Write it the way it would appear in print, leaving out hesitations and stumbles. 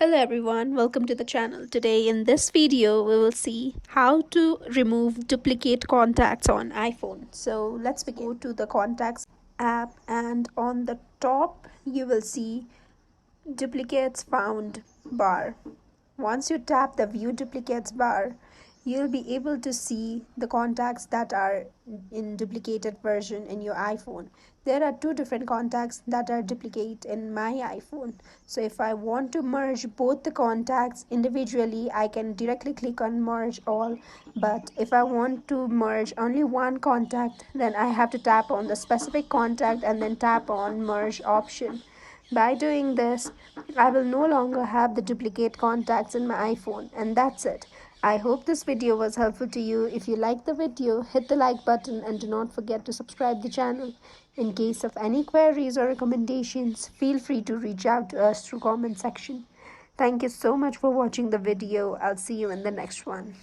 Hello everyone, welcome to the channel. Today in this video we will see how to remove duplicate contacts on iPhone. So let's begin. Go to the contacts app and on the top you will see duplicates found bar. Once you tap the view duplicates bar, you'll be able to see the contacts that are in duplicated version in your iPhone. There are two different contacts that are duplicate in my iPhone. So if I want to merge both the contacts individually, I can directly click on merge all. But if I want to merge only one contact, then I have to tap on the specific contact and then tap on merge option. By doing this, I will no longer have the duplicate contacts in my iPhone, and that's it. I hope this video was helpful to you. If you liked the video, hit the like button and do not forget to subscribe the channel. In case of any queries or recommendations, feel free to reach out to us through comment section. Thank you so much for watching the video. I'll see you in the next one.